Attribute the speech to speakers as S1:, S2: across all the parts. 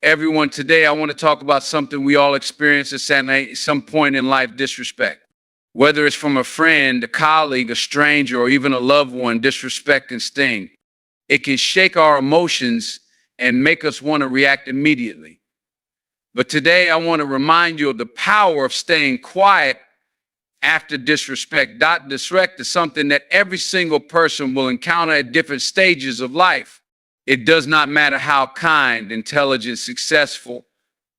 S1: everyone. Today I want to talk about something we all experience at some point in life: disrespect. Whether it's from a friend, a colleague, a stranger, or even a loved one, disrespect can sting. It can shake our emotions and make us want to react immediately. But today I want to remind you of the power of staying quiet after disrespect. Disrespect is something that every single person will encounter at different stages of life. It does not matter how kind, intelligent, successful,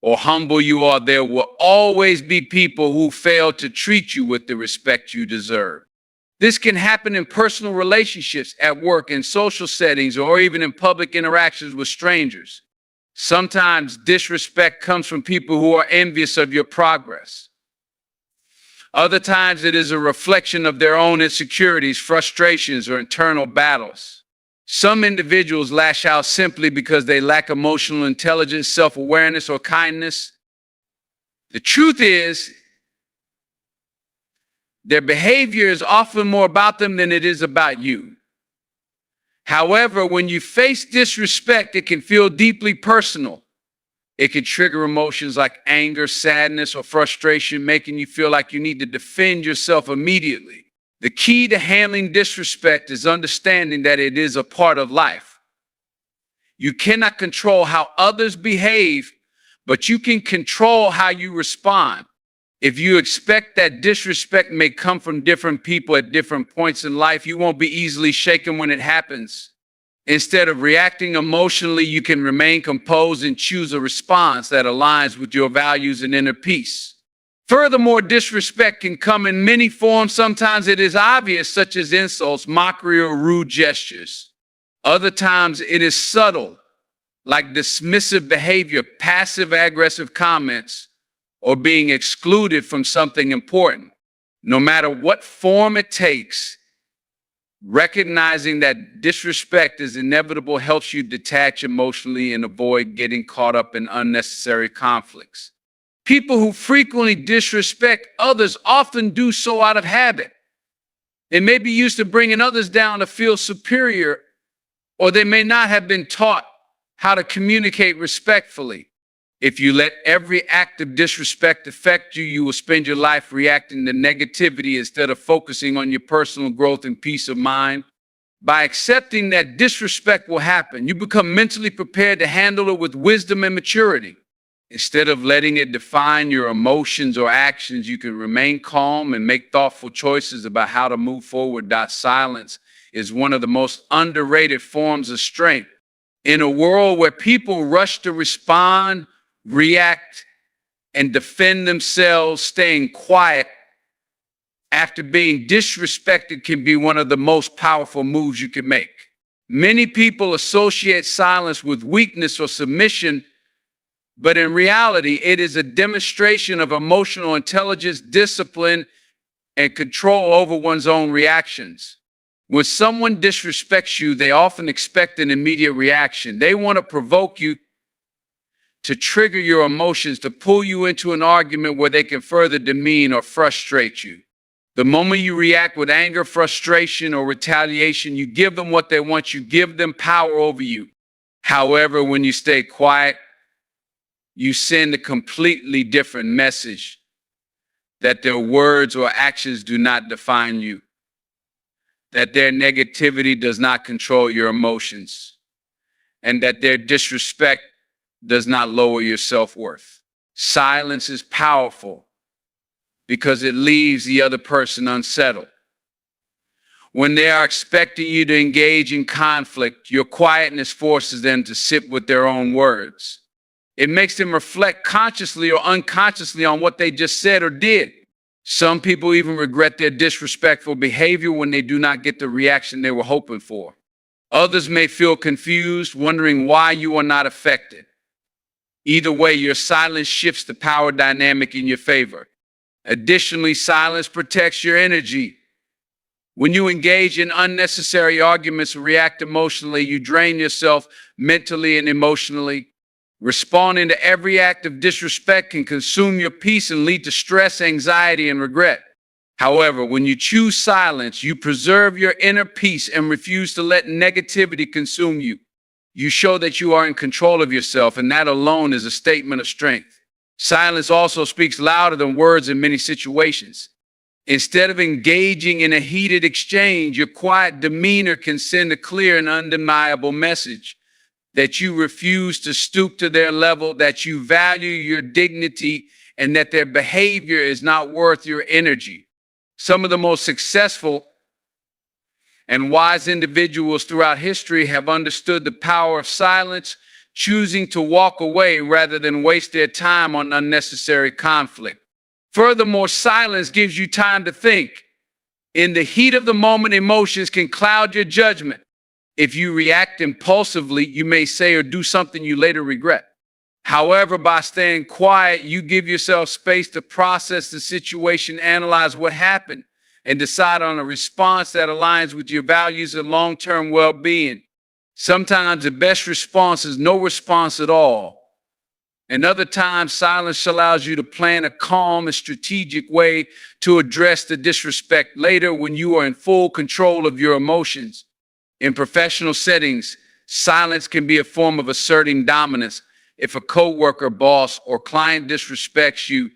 S1: or humble you are, there will always be people who fail to treat you with the respect you deserve. This can happen in personal relationships, at work, in social settings, or even in public interactions with strangers. Sometimes disrespect comes from people who are envious of your progress. Other times it is a reflection of their own insecurities, frustrations, or internal battles. Some individuals lash out simply because they lack emotional intelligence, self-awareness, or kindness. The truth is, their behavior is often more about them than it is about you. However, when you face disrespect, it can feel deeply personal. It can trigger emotions like anger, sadness, or frustration, making you feel like you need to defend yourself immediately. The key to handling disrespect is understanding that it is a part of life. You cannot control how others behave, but you can control how you respond. If you expect that disrespect may come from different people at different points in life, you won't be easily shaken when it happens. Instead of reacting emotionally, you can remain composed and choose a response that aligns with your values and inner peace. Furthermore, disrespect can come in many forms. Sometimes it is obvious, such as insults, mockery, or rude gestures. Other times it is subtle, like dismissive behavior, passive-aggressive comments, or being excluded from something important. No matter what form it takes, recognizing that disrespect is inevitable helps you detach emotionally and avoid getting caught up in unnecessary conflicts. People who frequently disrespect others often do so out of habit. They may be used to bringing others down to feel superior, or they may not have been taught how to communicate respectfully. If you let every act of disrespect affect you, you will spend your life reacting to negativity instead of focusing on your personal growth and peace of mind. By accepting that disrespect will happen, you become mentally prepared to handle it with wisdom and maturity. Instead of letting it define your emotions or actions, you can remain calm and make thoughtful choices about how to move forward. Silence is one of the most underrated forms of strength. In a world where people rush to respond, react, and defend themselves, staying quiet after being disrespected can be one of the most powerful moves you can make. Many people associate silence with weakness or submission, but in reality, it is a demonstration of emotional intelligence, discipline, and control over one's own reactions. When someone disrespects you, they often expect an immediate reaction. They want to provoke you, to trigger your emotions, to pull you into an argument where they can further demean or frustrate you. The moment you react with anger, frustration, or retaliation, you give them what they want. You give them power over you. However, when you stay quiet, you send a completely different message: that their words or actions do not define you, that their negativity does not control your emotions, and that their disrespect does not lower your self-worth. Silence is powerful because it leaves the other person unsettled. When they are expecting you to engage in conflict, your quietness forces them to sit with their own words. It makes them reflect consciously or unconsciously on what they just said or did. Some people even regret their disrespectful behavior when they do not get the reaction they were hoping for. Others may feel confused, wondering why you are not affected. Either way, your silence shifts the power dynamic in your favor. Additionally, silence protects your energy. When you engage in unnecessary arguments or react emotionally, you drain yourself mentally and emotionally. Responding to every act of disrespect can consume your peace and lead to stress, anxiety, and regret. However, when you choose silence, you preserve your inner peace and refuse to let negativity consume you. You show that you are in control of yourself, and that alone is a statement of strength. Silence also speaks louder than words in many situations. Instead of engaging in a heated exchange, your quiet demeanor can send a clear and undeniable message that you refuse to stoop to their level, that you value your dignity, and that their behavior is not worth your energy. Some of the most successful and wise individuals throughout history have understood the power of silence, choosing to walk away rather than waste their time on unnecessary conflict. Furthermore, silence gives you time to think. In the heat of the moment, emotions can cloud your judgment. If you react impulsively, you may say or do something you later regret. However, by staying quiet, you give yourself space to process the situation, analyze what happened, and decide on a response that aligns with your values and long-term well-being. Sometimes the best response is no response at all. And other times, silence allows you to plan a calm and strategic way to address the disrespect later when you are in full control of your emotions. In professional settings, silence can be a form of asserting dominance. If a coworker, boss, or client disrespects you,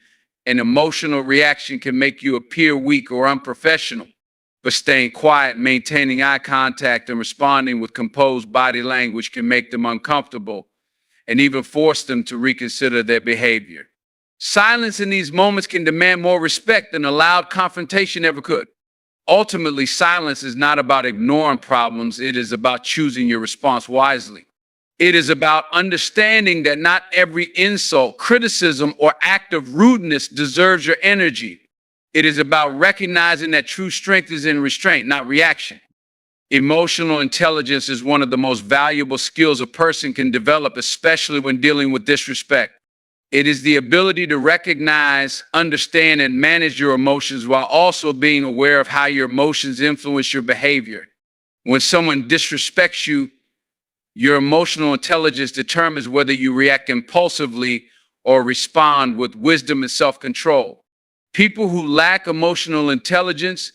S1: an emotional reaction can make you appear weak or unprofessional. But staying quiet, maintaining eye contact, and responding with composed body language can make them uncomfortable and even force them to reconsider their behavior. Silence in these moments can demand more respect than a loud confrontation ever could. Ultimately, silence is not about ignoring problems. It is about choosing your response wisely. It is about understanding that not every insult, criticism, or act of rudeness deserves your energy. It is about recognizing that true strength is in restraint, not reaction. Emotional intelligence is one of the most valuable skills a person can develop, especially when dealing with disrespect. It is the ability to recognize, understand, and manage your emotions while also being aware of how your emotions influence your behavior. When someone disrespects you, your emotional intelligence determines whether you react impulsively or respond with wisdom and self-control. People who lack emotional intelligence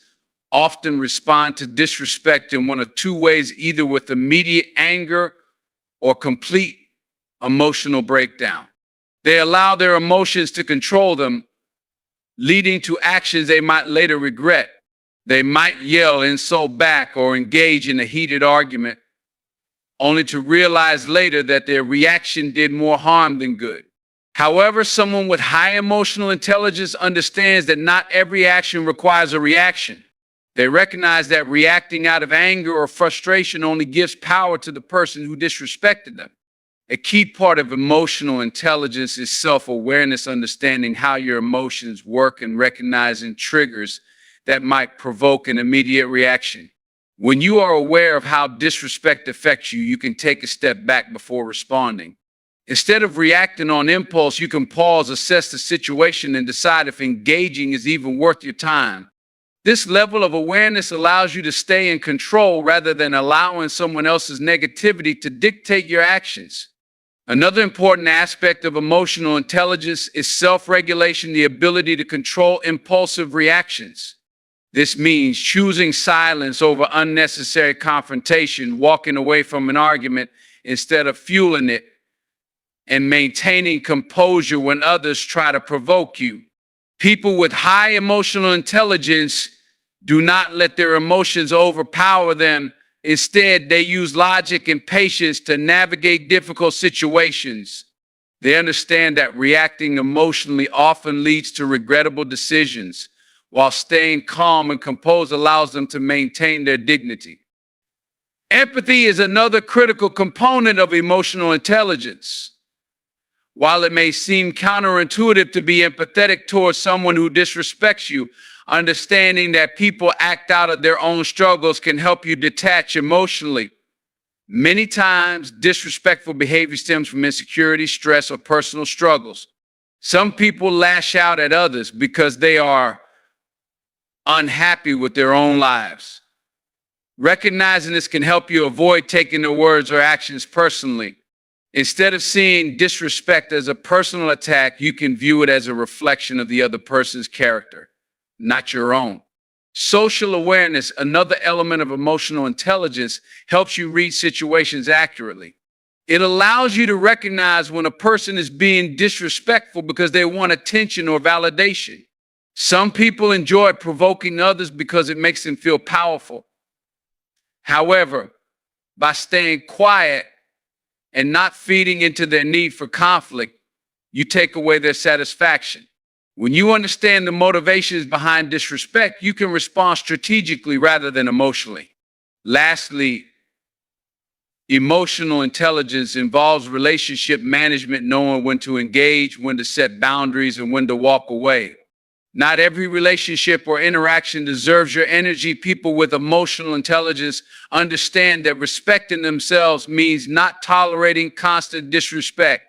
S1: often respond to disrespect in one of two ways, either with immediate anger or complete emotional breakdown. They allow their emotions to control them, leading to actions they might later regret. They might yell, insult back, or engage in a heated argument, only to realize later that their reaction did more harm than good. However, someone with high emotional intelligence understands that not every action requires a reaction. They recognize that reacting out of anger or frustration only gives power to the person who disrespected them. A key part of emotional intelligence is self-awareness, understanding how your emotions work and recognizing triggers that might provoke an immediate reaction. When you are aware of how disrespect affects you, you can take a step back before responding. Instead of reacting on impulse, you can pause, assess the situation, and decide if engaging is even worth your time. This level of awareness allows you to stay in control rather than allowing someone else's negativity to dictate your actions. Another important aspect of emotional intelligence is self-regulation, the ability to control impulsive reactions. This means choosing silence over unnecessary confrontation, walking away from an argument instead of fueling it, and maintaining composure when others try to provoke you. People with high emotional intelligence do not let their emotions overpower them. Instead, they use logic and patience to navigate difficult situations. They understand that reacting emotionally often leads to regrettable decisions, while staying calm and composed allows them to maintain their dignity. Empathy is another critical component of emotional intelligence. While it may seem counterintuitive to be empathetic towards someone who disrespects you, understanding that people act out of their own struggles can help you detach emotionally. Many times, disrespectful behavior stems from insecurity, stress, or personal struggles. Some people lash out at others because they are unhappy with their own lives. Recognizing this can help you avoid taking their words or actions personally. Instead of seeing disrespect as a personal attack, you can view it as a reflection of the other person's character, not your own. Social awareness, another element of emotional intelligence, helps you read situations accurately. It allows you to recognize when a person is being disrespectful because they want attention or validation. Some people enjoy provoking others because it makes them feel powerful. However, by staying quiet and not feeding into their need for conflict, you take away their satisfaction. When you understand the motivations behind disrespect, you can respond strategically rather than emotionally. Lastly, emotional intelligence involves relationship management, knowing when to engage, when to set boundaries, and when to walk away. Not every relationship or interaction deserves your energy. People with emotional intelligence understand that respecting themselves means not tolerating constant disrespect.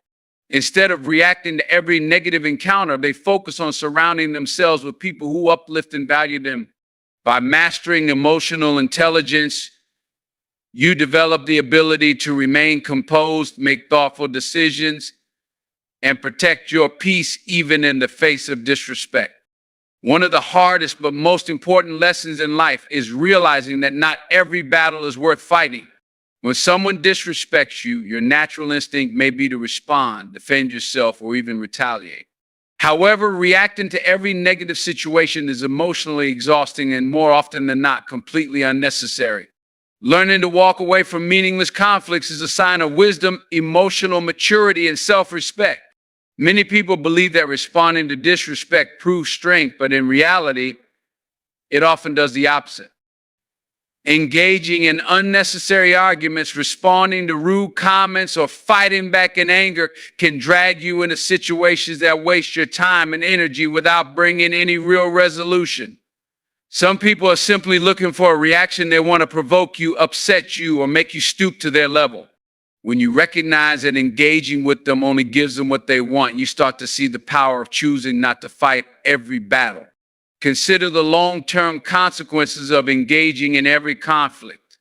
S1: Instead of reacting to every negative encounter, they focus on surrounding themselves with people who uplift and value them. By mastering emotional intelligence, you develop the ability to remain composed, make thoughtful decisions, and protect your peace even in the face of disrespect. One of the hardest but most important lessons in life is realizing that not every battle is worth fighting. When someone disrespects you, your natural instinct may be to respond, defend yourself, or even retaliate. However, reacting to every negative situation is emotionally exhausting and more often than not completely unnecessary. Learning to walk away from meaningless conflicts is a sign of wisdom, emotional maturity, and self-respect. Many people believe that responding to disrespect proves strength, but in reality, it often does the opposite. Engaging in unnecessary arguments, responding to rude comments, or fighting back in anger can drag you into situations that waste your time and energy without bringing any real resolution. Some people are simply looking for a reaction. They want to provoke you, upset you, or make you stoop to their level. When you recognize that engaging with them only gives them what they want, you start to see the power of choosing not to fight every battle. Consider the long-term consequences of engaging in every conflict.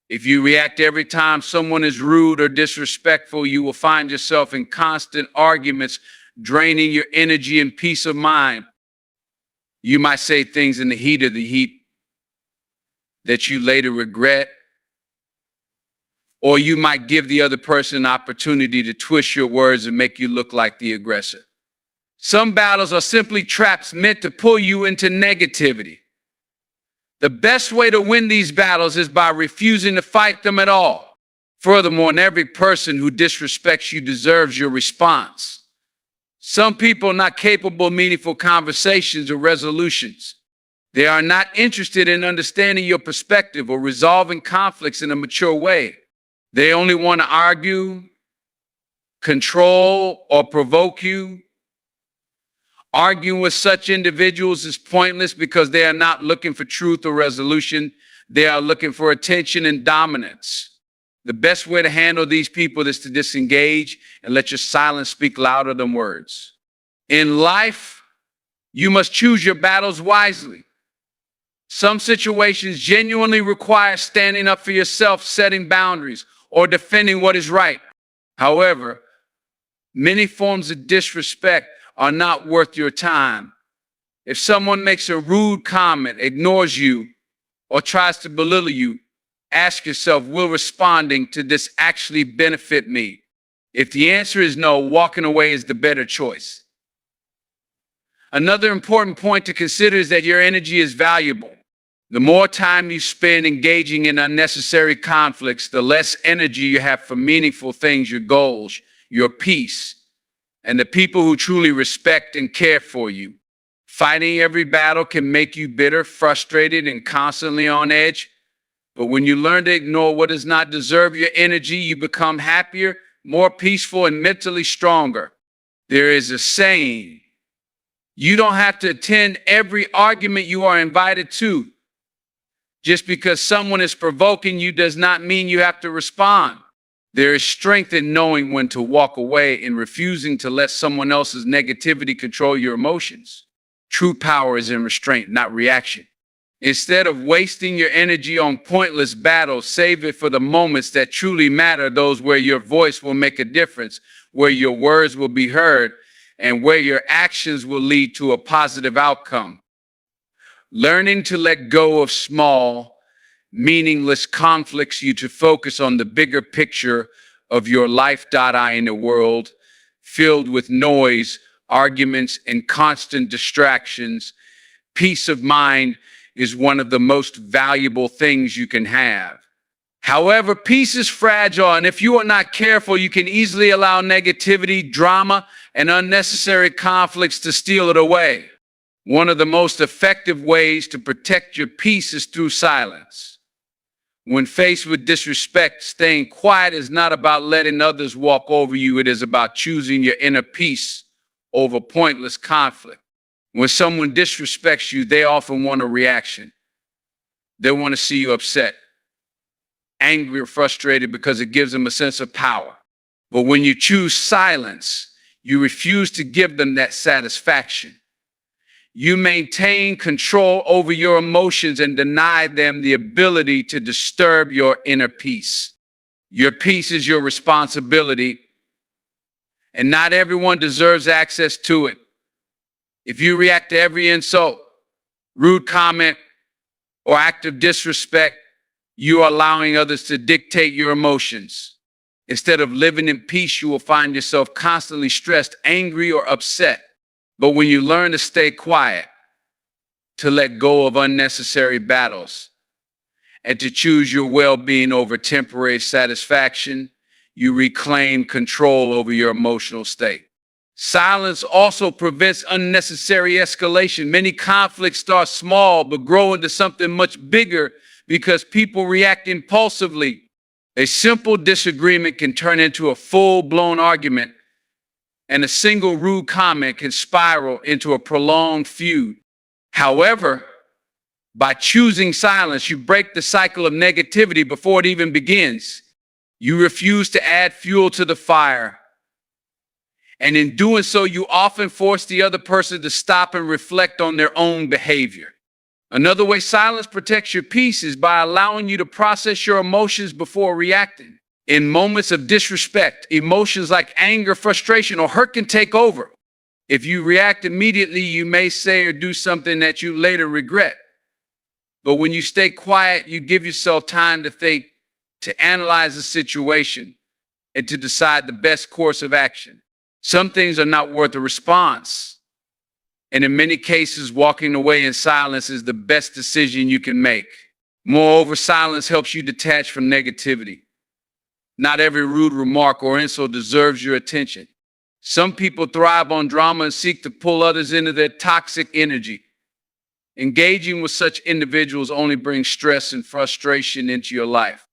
S1: If you react every time someone is rude or disrespectful, you will find yourself in constant arguments, draining your energy and peace of mind. You might say things in the heat of the heat that you later regret, or you might give the other person an opportunity to twist your words and make you look like the aggressor. Some battles are simply traps meant to pull you into negativity. The best way to win these battles is by refusing to fight them at all. Furthermore, every person who disrespects you deserves your response. Some people are not capable of meaningful conversations or resolutions. They are not interested in understanding your perspective or resolving conflicts in a mature way. They only want to argue, control, or provoke you. Arguing with such individuals is pointless because they are not looking for truth or resolution. They are looking for attention and dominance. The best way to handle these people is to disengage and let your silence speak louder than words. In life, you must choose your battles wisely. Some situations genuinely require standing up for yourself, setting boundaries, or defending what is right. However, many forms of disrespect are not worth your time. If someone makes a rude comment, ignores you, or tries to belittle you, ask yourself, will responding to this actually benefit me? If the answer is no, walking away is the better choice. Another important point to consider is that your energy is valuable. The more time you spend engaging in unnecessary conflicts, the less energy you have for meaningful things, your goals, your peace, and the people who truly respect and care for you. Fighting every battle can make you bitter, frustrated, and constantly on edge. But when you learn to ignore what does not deserve your energy, you become happier, more peaceful, and mentally stronger. There is a saying, you don't have to attend every argument you are invited to. Just because someone is provoking you does not mean you have to respond. There is strength in knowing when to walk away and refusing to let someone else's negativity control your emotions. True power is in restraint, not reaction. Instead of wasting your energy on pointless battles, save it for the moments that truly matter, those where your voice will make a difference, where your words will be heard, and where your actions will lead to a positive outcome. Learning to let go of small, meaningless conflicts you to focus on the bigger picture of your life. In a world filled with noise, arguments, and constant distractions, peace of mind is one of the most valuable things you can have. However, peace is fragile, and if you are not careful, you can easily allow negativity, drama, and unnecessary conflicts to steal it away. One of the most effective ways to protect your peace is through silence. When faced with disrespect, staying quiet is not about letting others walk over you. It is about choosing your inner peace over pointless conflict. When someone disrespects you, they often want a reaction. They want to see you upset, angry, or frustrated because it gives them a sense of power. But when you choose silence, you refuse to give them that satisfaction. You maintain control over your emotions and deny them the ability to disturb your inner peace. Your peace is your responsibility, and not everyone deserves access to it. If you react to every insult, rude comment, or act of disrespect, you are allowing others to dictate your emotions. Instead of living in peace, you will find yourself constantly stressed, angry, or upset. But when you learn to stay quiet, to let go of unnecessary battles, and to choose your well-being over temporary satisfaction, you reclaim control over your emotional state. Silence also prevents unnecessary escalation. Many conflicts start small but grow into something much bigger because people react impulsively. A simple disagreement can turn into a full-blown argument, and a single rude comment can spiral into a prolonged feud. However, by choosing silence, you break the cycle of negativity before it even begins. You refuse to add fuel to the fire. And in doing so, you often force the other person to stop and reflect on their own behavior. Another way silence protects your peace is by allowing you to process your emotions before reacting. In moments of disrespect, emotions like anger, frustration, or hurt can take over. If you react immediately, you may say or do something that you later regret. But when you stay quiet, you give yourself time to think, to analyze the situation, and to decide the best course of action. Some things are not worth a response. And in many cases, walking away in silence is the best decision you can make. Moreover, silence helps you detach from negativity. Not every rude remark or insult deserves your attention. Some people thrive on drama and seek to pull others into their toxic energy. Engaging with such individuals only brings stress and frustration into your life.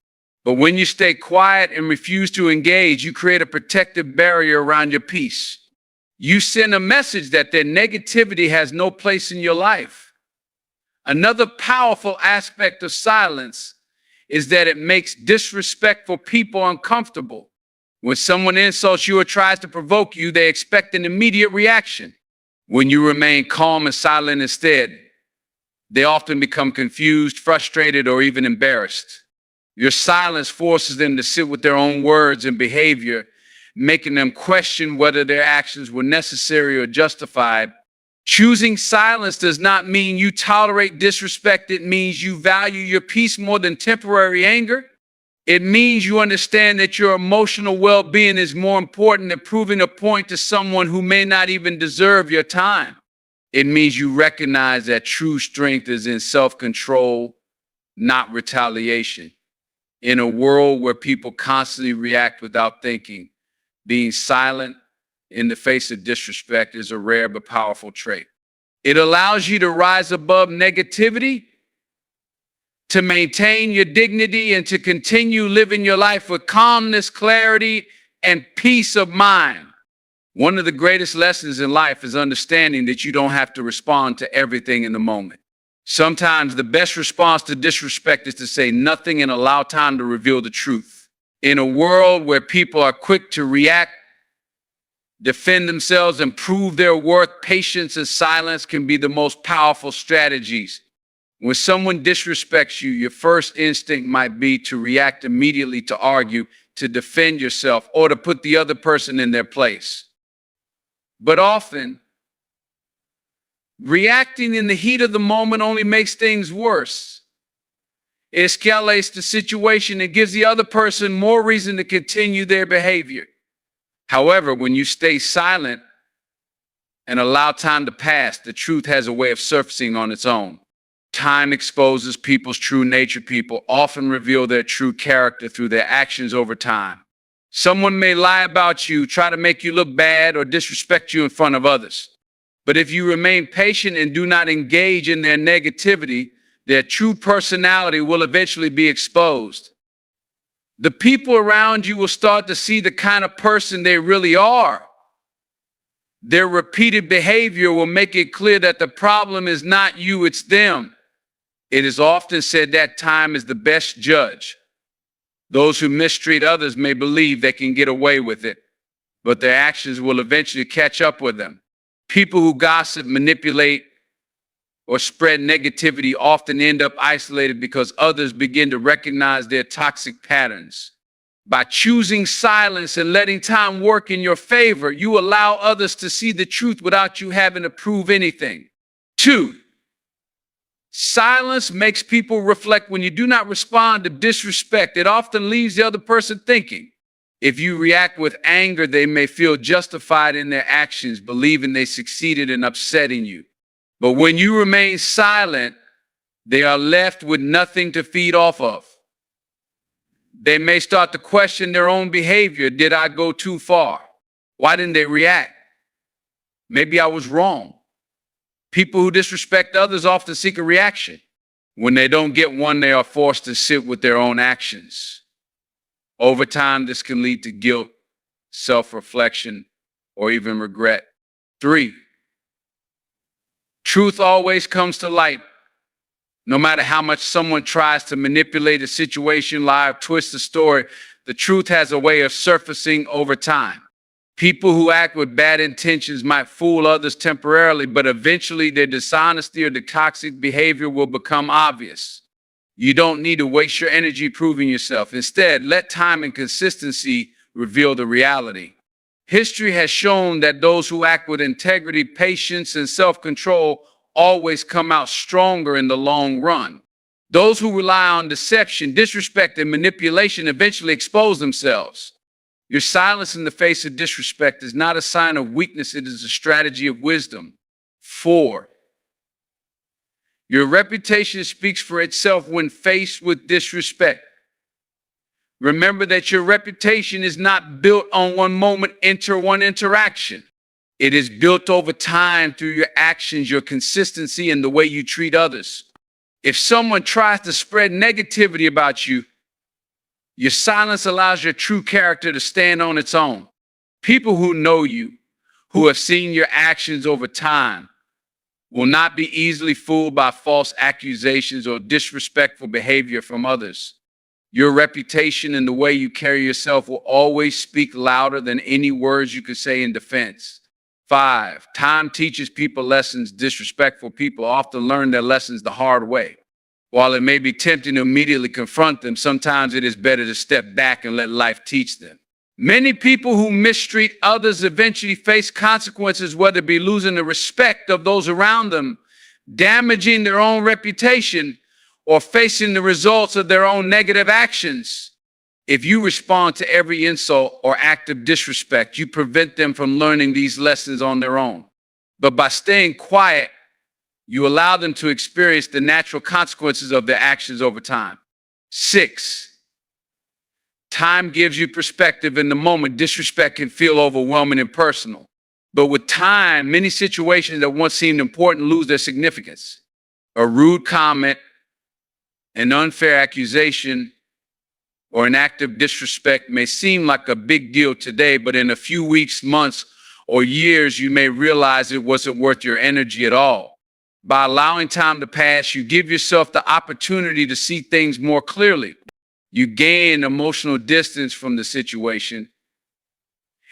S1: But when you stay quiet and refuse to engage, you create a protective barrier around your peace. You send a message that their negativity has no place in your life. Another powerful aspect of silence is that it makes disrespectful people uncomfortable. When someone insults you or tries to provoke you, they expect an immediate reaction. When you remain calm and silent instead, they often become confused, frustrated, or even embarrassed. Your silence forces them to sit with their own words and behavior, making them question whether their actions were necessary or justified. Choosing silence does not mean you tolerate disrespect. It means you value your peace more than temporary anger. It means you understand that your emotional well-being is more important than proving a point to someone who may not even deserve your time. It means you recognize that true strength is in self-control, not retaliation. In a world where people constantly react without thinking, being silent in the face of disrespect is a rare but powerful trait. It allows you to rise above negativity, to maintain your dignity, and to continue living your life with calmness, clarity, and peace of mind. One of the greatest lessons in life is understanding that you don't have to respond to everything in the moment. Sometimes the best response to disrespect is to say nothing and allow time to reveal the truth. In a world where people are quick to react, defend themselves, and prove their worth, patience and silence can be the most powerful strategies. When someone disrespects you, your first instinct might be to react immediately, to argue, to defend yourself, or to put the other person in their place. But often, reacting in the heat of the moment only makes things worse. It escalates the situation and gives the other person more reason to continue their behavior. However, when you stay silent and allow time to pass, the truth has a way of surfacing on its own. Time exposes people's true nature. People often reveal their true character through their actions over time. Someone may lie about you, try to make you look bad, or disrespect you in front of others. But if you remain patient and do not engage in their negativity, their true personality will eventually be exposed. The people around you will start to see the kind of person they really are. Their repeated behavior will make it clear that the problem is not you, it's them. It is often said that time is the best judge. Those who mistreat others may believe they can get away with it, but their actions will eventually catch up with them. People who gossip, manipulate, or spread negativity often end up isolated because others begin to recognize their toxic patterns. By choosing silence and letting time work in your favor, you allow others to see the truth without you having to prove anything. 2, silence makes people reflect. When you do not respond to disrespect, it often leaves the other person thinking. If you react with anger, they may feel justified in their actions, believing they succeeded in upsetting you. But when you remain silent, they are left with nothing to feed off of. They may start to question their own behavior. Did I go too far? Why didn't they react? Maybe I was wrong. People who disrespect others often seek a reaction. When they don't get one, they are forced to sit with their own actions. Over time, this can lead to guilt, self-reflection, or even regret. 3, truth always comes to light. No matter how much someone tries to manipulate a situation, lie, or twist the story, the truth has a way of surfacing over time. People who act with bad intentions might fool others temporarily, but eventually their dishonesty or the toxic behavior will become obvious. You don't need to waste your energy proving yourself. Instead, let time and consistency reveal the reality. History has shown that those who act with integrity, patience, and self-control always come out stronger in the long run. Those who rely on deception, disrespect, and manipulation eventually expose themselves. Your silence in the face of disrespect is not a sign of weakness, it is a strategy of wisdom. 4, your reputation speaks for itself when faced with disrespect. Remember that your reputation is not built on one interaction. It is built over time through your actions, your consistency, and the way you treat others. If someone tries to spread negativity about you, your silence allows your true character to stand on its own. People who know you, who have seen your actions over time, will not be easily fooled by false accusations or disrespectful behavior from others. Your reputation and the way you carry yourself will always speak louder than any words you could say in defense. 5, time teaches people lessons. Disrespectful people often learn their lessons the hard way. While it may be tempting to immediately confront them, sometimes it is better to step back and let life teach them. Many people who mistreat others eventually face consequences, whether it be losing the respect of those around them, damaging their own reputation, or facing the results of their own negative actions. If you respond to every insult or act of disrespect, you prevent them from learning these lessons on their own. But by staying quiet, you allow them to experience the natural consequences of their actions over time. 6, time gives you perspective. In the moment, disrespect can feel overwhelming and personal. But with time, many situations that once seemed important lose their significance. A rude comment, an unfair accusation, or an act of disrespect may seem like a big deal today, but in a few weeks, months, or years, you may realize it wasn't worth your energy at all. By allowing time to pass, you give yourself the opportunity to see things more clearly. You gain emotional distance from the situation.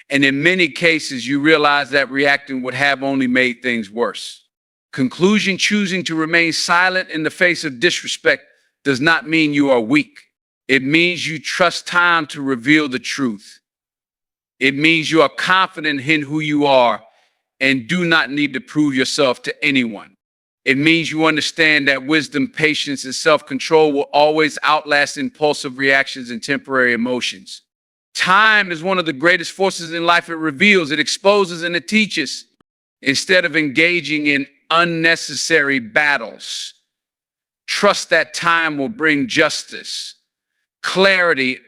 S1: And in many cases, you realize that reacting would have only made things worse. Conclusion: choosing to remain silent in the face of disrespect does not mean you are weak. It means you trust time to reveal the truth. It means you are confident in who you are and do not need to prove yourself to anyone. It means you understand that wisdom, patience, and self-control will always outlast impulsive reactions and temporary emotions. Time is one of the greatest forces in life. It reveals, it exposes, and it teaches. Instead of engaging in unnecessary battles, trust that time will bring justice, clarity,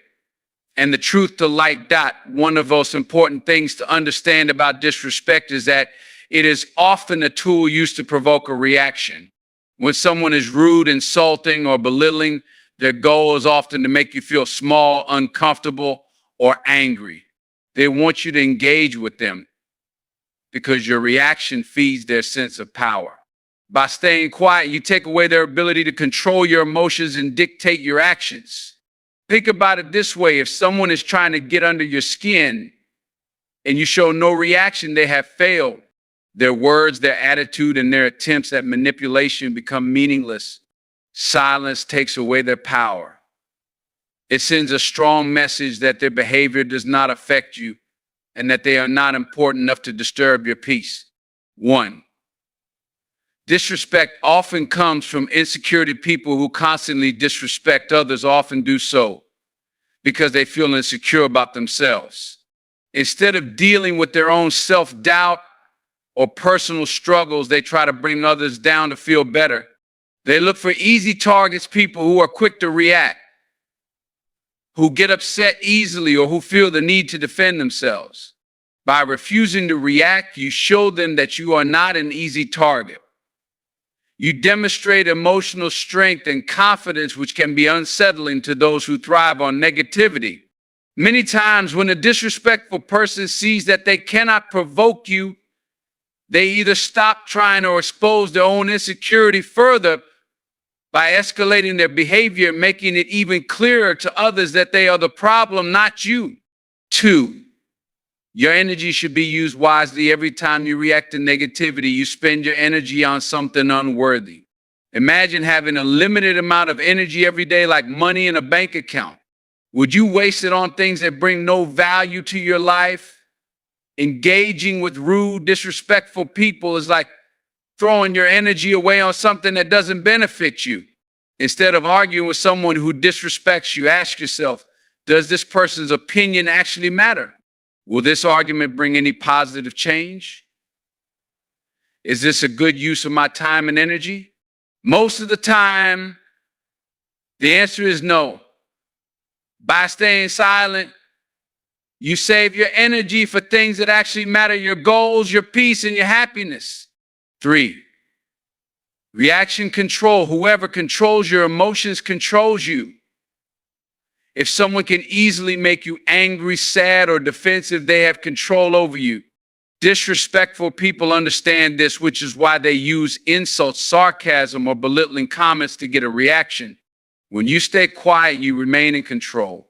S1: and the truth to light. One of the most important things to understand about disrespect is that it is often a tool used to provoke a reaction. When someone is rude, insulting, or belittling, their goal is often to make you feel small, uncomfortable, or angry. They want you to engage with them because your reaction feeds their sense of power. By staying quiet, you take away their ability to control your emotions and dictate your actions. Think about it this way. If someone is trying to get under your skin and you show no reaction, they have failed. Their words, their attitude, and their attempts at manipulation become meaningless. Silence takes away their power. It sends a strong message that their behavior does not affect you and that they are not important enough to disturb your peace. 1. Disrespect often comes from insecurity. People who constantly disrespect others often do so because they feel insecure about themselves. Instead of dealing with their own self-doubt or personal struggles, they try to bring others down to feel better. They look for easy targets, people who are quick to react, who get upset easily, or who feel the need to defend themselves. By refusing to react, you show them that you are not an easy target. You demonstrate emotional strength and confidence, which can be unsettling to those who thrive on negativity. Many times when a disrespectful person sees that they cannot provoke you, they either stop trying or expose their own insecurity further by escalating their behavior, making it even clearer to others that they are the problem, not you. 2. Your energy should be used wisely. Every time you react to negativity, you spend your energy on something unworthy. Imagine having a limited amount of energy every day, like money in a bank account. Would you waste it on things that bring no value to your life? Engaging with rude, disrespectful people is like throwing your energy away on something that doesn't benefit you. Instead of arguing with someone who disrespects you, ask yourself, does this person's opinion actually matter? Will this argument bring any positive change? Is this a good use of my time and energy? Most of the time, the answer is no. By staying silent, you save your energy for things that actually matter, your goals, your peace, and your happiness. 3. Reaction control. Whoever controls your emotions controls you. If someone can easily make you angry, sad, or defensive, they have control over you. Disrespectful people understand this, which is why they use insults, sarcasm, or belittling comments to get a reaction. When you stay quiet, you remain in control.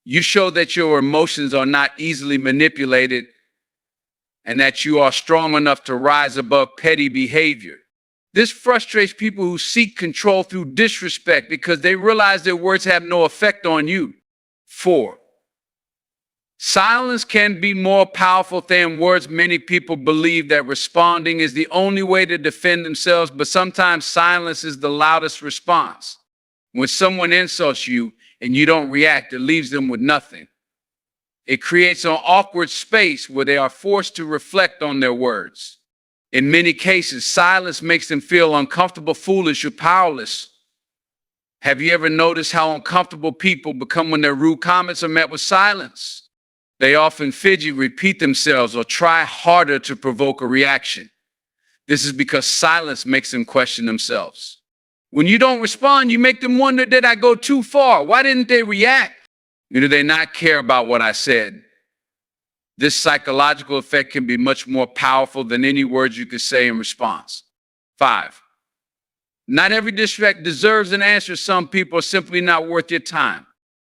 S1: You show that your emotions are not easily manipulated and that you are strong enough to rise above petty behavior. This frustrates people who seek control through disrespect because they realize their words have no effect on you. 4. Silence can be more powerful than words. Many people believe that responding is the only way to defend themselves, but sometimes silence is the loudest response. When someone insults you and you don't react, it leaves them with nothing. It creates an awkward space where they are forced to reflect on their words. In many cases, silence makes them feel uncomfortable, foolish, or powerless. Have you ever noticed how uncomfortable people become when their rude comments are met with silence? They often fidget, repeat themselves, or try harder to provoke a reaction. This is because silence makes them question themselves. When you don't respond, you make them wonder, did I go too far? Why didn't they react? Do they not care about what I said? This psychological effect can be much more powerful than any words you could say in response. 5. Not every disrespect deserves an answer. Some people are simply not worth your time.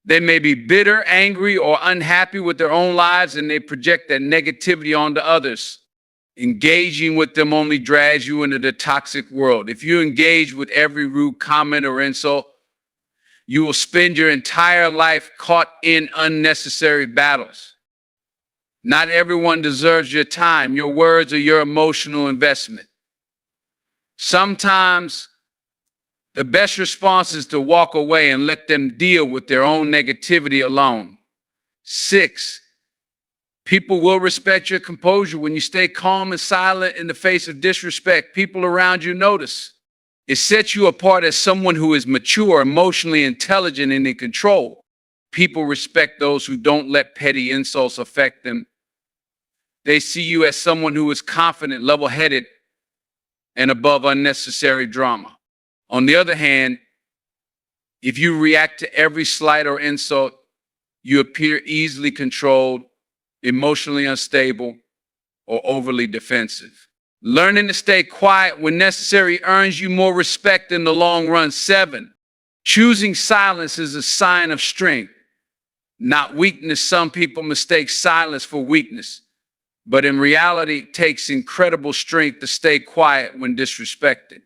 S1: They may be bitter, angry, or unhappy with their own lives, and they project that negativity onto others. Engaging with them only drags you into the toxic world. If you engage with every rude comment or insult, you will spend your entire life caught in unnecessary battles. Not everyone deserves your time, your words, or your emotional investment. Sometimes the best response is to walk away and let them deal with their own negativity alone. 6, people will respect your composure when you stay calm and silent in the face of disrespect. People around you notice. It sets you apart as someone who is mature, emotionally intelligent, and in control. People respect those who don't let petty insults affect them. They see you as someone who is confident, level-headed, and above unnecessary drama. On the other hand, if you react to every slight or insult, you appear easily controlled, emotionally unstable, or overly defensive. Learning to stay quiet when necessary earns you more respect in the long run. 7, choosing silence is a sign of strength, not weakness. Some people mistake silence for weakness, but in reality, it takes incredible strength to stay quiet when disrespected.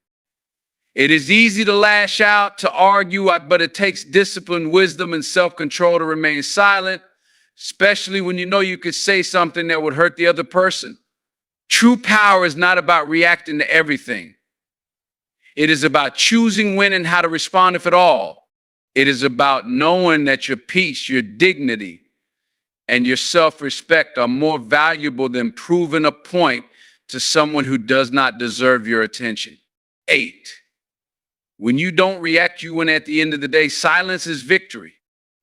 S1: It is easy to lash out, to argue, but it takes discipline, wisdom, and self-control to remain silent, especially when you know you could say something that would hurt the other person. True power is not about reacting to everything. It is about choosing when and how to respond, if at all. It is about knowing that your peace, your dignity, and your self-respect are more valuable than proving a point to someone who does not deserve your attention. 8, when you don't react, you win. At the end of the day, silence is victory.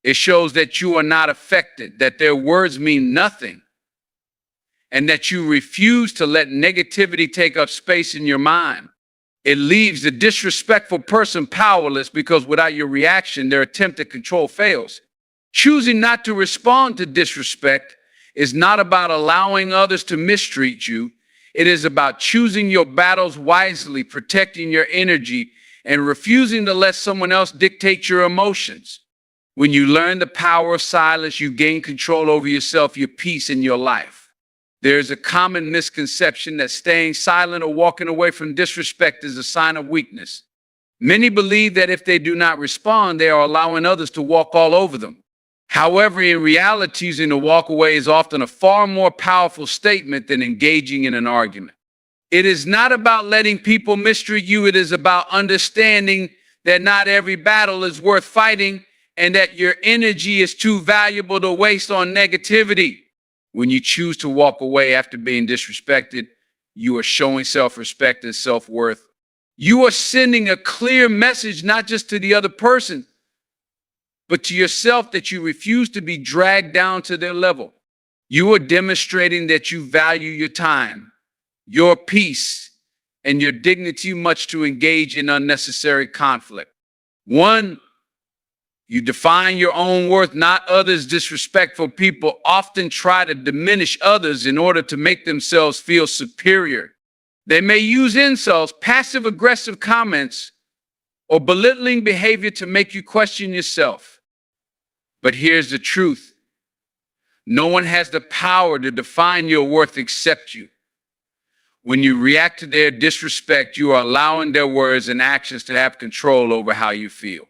S1: It shows that you are not affected, that their words mean nothing, and that you refuse to let negativity take up space in your mind. It leaves the disrespectful person powerless because without your reaction, their attempt at control fails. Choosing not to respond to disrespect is not about allowing others to mistreat you. It is about choosing your battles wisely, protecting your energy, and refusing to let someone else dictate your emotions. When you learn the power of silence, you gain control over yourself, your peace, and your life. There is a common misconception that staying silent or walking away from disrespect is a sign of weakness. Many believe that if they do not respond, they are allowing others to walk all over them. However, in reality, choosing to walk away is often a far more powerful statement than engaging in an argument. It is not about letting people mistreat you. It is about understanding that not every battle is worth fighting and that your energy is too valuable to waste on negativity. When you choose to walk away after being disrespected, you are showing self-respect and self-worth. You are sending a clear message, not just to the other person, but to yourself, that you refuse to be dragged down to their level. You are demonstrating that you value your time, your peace, and your dignity much to engage in unnecessary conflict. 1, you define your own worth, not others. Disrespectful people often try to diminish others in order to make themselves feel superior. They may use insults, passive-aggressive comments, or belittling behavior to make you question yourself. But here's the truth. No one has the power to define your worth except you. When you react to their disrespect, you are allowing their words and actions to have control over how you feel.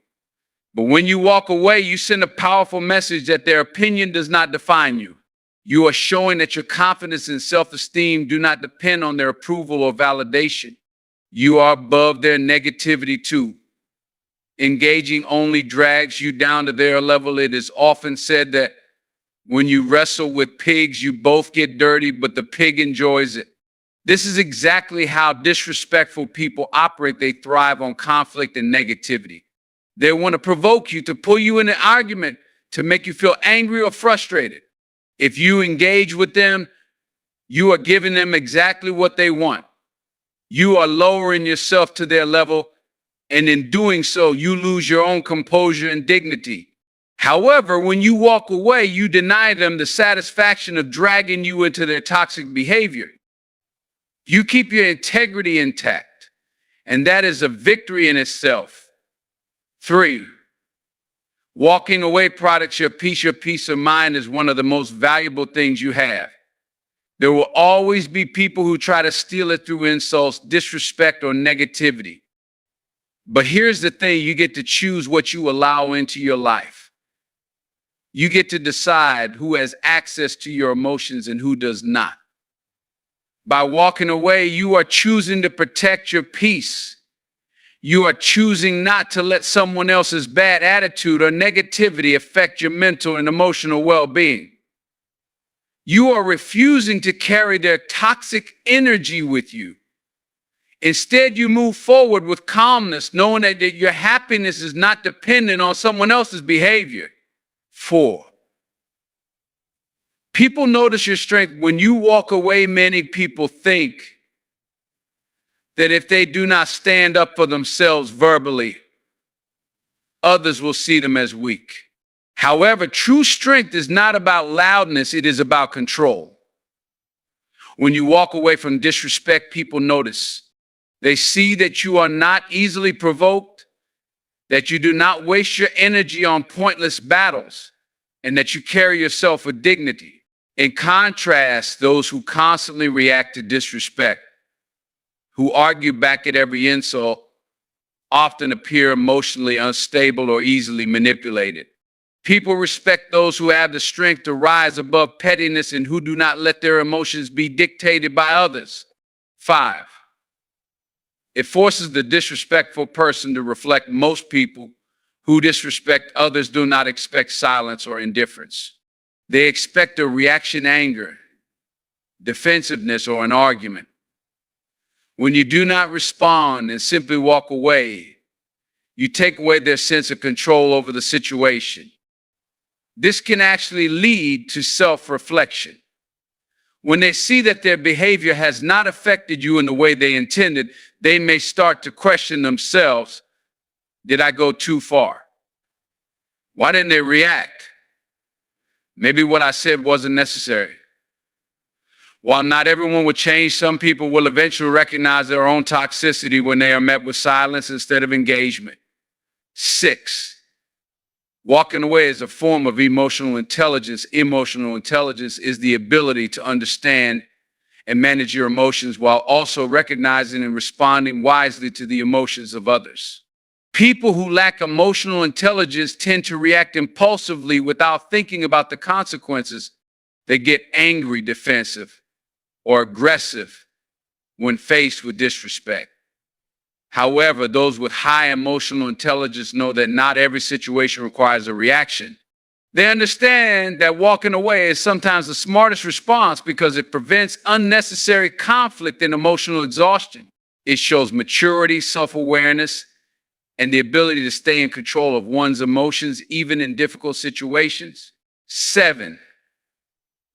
S1: But when you walk away, you send a powerful message that their opinion does not define you. You are showing that your confidence and self-esteem do not depend on their approval or validation. You are above their negativity too. Engaging only drags you down to their level. It is often said that when you wrestle with pigs, you both get dirty, but the pig enjoys it. This is exactly how disrespectful people operate. They thrive on conflict and negativity. They want to provoke you, to pull you in an argument, to make you feel angry or frustrated. If you engage with them, you are giving them exactly what they want. You are lowering yourself to their level, and in doing so, you lose your own composure and dignity. However, when you walk away, you deny them the satisfaction of dragging you into their toxic behavior. You keep your integrity intact, and that is a victory in itself. 3, walking away protects your peace. Your peace of mind is one of the most valuable things you have. There will always be people who try to steal it through insults, disrespect, or negativity. But here's the thing, you get to choose what you allow into your life. You get to decide who has access to your emotions and who does not. By walking away, you are choosing to protect your peace. You are choosing not to let someone else's bad attitude or negativity affect your mental and emotional well-being. You are refusing to carry their toxic energy with you. Instead, you move forward with calmness, knowing that your happiness is not dependent on someone else's behavior. 4. People notice your strength. When you walk away, many people think that if they do not stand up for themselves verbally, others will see them as weak. However, true strength is not about loudness, it is about control. When you walk away from disrespect, people notice. They see that you are not easily provoked, that you do not waste your energy on pointless battles, and that you carry yourself with dignity. In contrast, those who constantly react to disrespect, who argue back at every insult, often appear emotionally unstable or easily manipulated. People respect those who have the strength to rise above pettiness and who do not let their emotions be dictated by others. 5. It forces the disrespectful person to reflect. Most people who disrespect others do not expect silence or indifference. They expect a reaction, anger, defensiveness, or an argument. When you do not respond and simply walk away, you take away their sense of control over the situation. This can actually lead to self-reflection. When they see that their behavior has not affected you in the way they intended, they may start to question themselves. Did I go too far? Why didn't they react? Maybe what I said wasn't necessary. While not everyone will change, some people will eventually recognize their own toxicity when they are met with silence instead of engagement. 6. Walking away is a form of emotional intelligence. Emotional intelligence is the ability to understand and manage your emotions while also recognizing and responding wisely to the emotions of others. People who lack emotional intelligence tend to react impulsively without thinking about the consequences. They get angry, defensive, or aggressive when faced with disrespect. However, those with high emotional intelligence know that not every situation requires a reaction. They understand that walking away is sometimes the smartest response because it prevents unnecessary conflict and emotional exhaustion. It shows maturity, self-awareness, and the ability to stay in control of one's emotions, even in difficult situations. 7.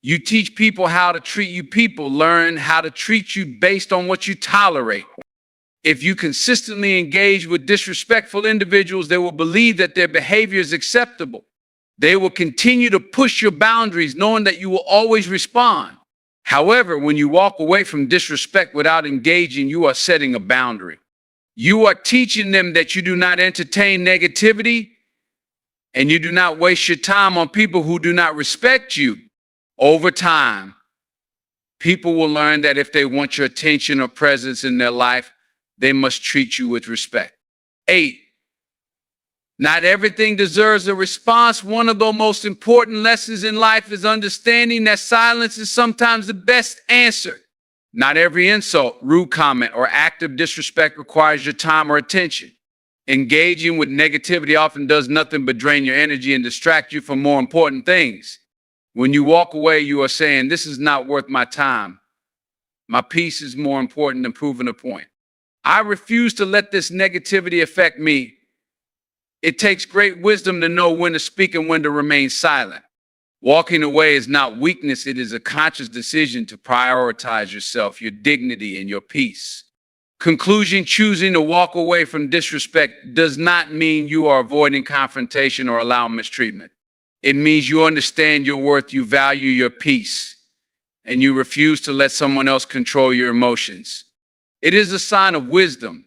S1: You teach people how to treat you. People learn how to treat you based on what you tolerate. If you consistently engage with disrespectful individuals, they will believe that their behavior is acceptable. They will continue to push your boundaries, knowing that you will always respond. However, when you walk away from disrespect without engaging, you are setting a boundary. You are teaching them that you do not entertain negativity and you do not waste your time on people who do not respect you. Over time, people will learn that if they want your attention or presence in their life, they must treat you with respect. 8. Not everything deserves a response. One of the most important lessons in life is understanding that silence is sometimes the best answer. Not every insult, rude comment, or act of disrespect requires your time or attention. Engaging with negativity often does nothing but drain your energy and distract you from more important things. When you walk away, you are saying, this is not worth my time. My peace is more important than proving a point. I refuse to let this negativity affect me. It takes great wisdom to know when to speak and when to remain silent. Walking away is not weakness, it is a conscious decision to prioritize yourself, your dignity, and your peace. Conclusion: choosing to walk away from disrespect does not mean you are avoiding confrontation or allowing mistreatment. It means you understand your worth, you value your peace, and you refuse to let someone else control your emotions. It is a sign of wisdom,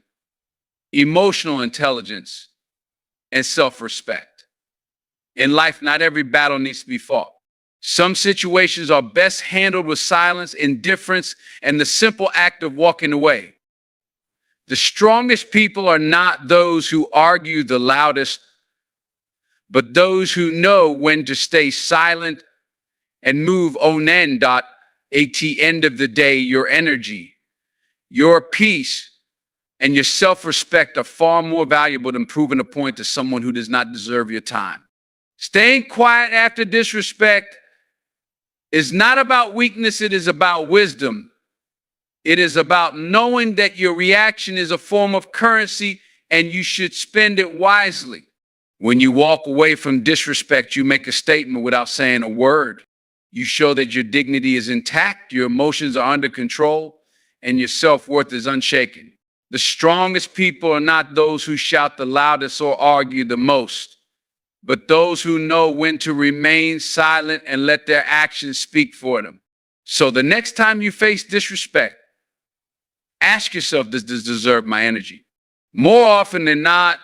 S1: emotional intelligence, and self-respect. In life, not every battle needs to be fought. Some situations are best handled with silence, indifference, and the simple act of walking away. The strongest people are not those who argue the loudest, but those who know when to stay silent and move on. At the end of the day, your energy, your peace, and your self-respect are far more valuable than proving a point to someone who does not deserve your time. Staying quiet after disrespect is not about weakness, it is about wisdom. It is about knowing that your reaction is a form of currency and you should spend it wisely. When you walk away from disrespect, you make a statement without saying a word. You show that your dignity is intact, your emotions are under control, and your self-worth is unshaken. The strongest people are not those who shout the loudest or argue the most, but those who know when to remain silent and let their actions speak for them. So the next time you face disrespect, ask yourself, does this deserve my energy? More often than not,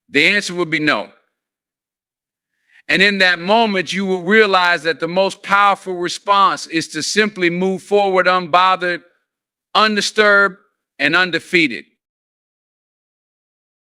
S1: the answer would be no. And in that moment, you will realize that the most powerful response is to simply move forward unbothered, undisturbed, and undefeated.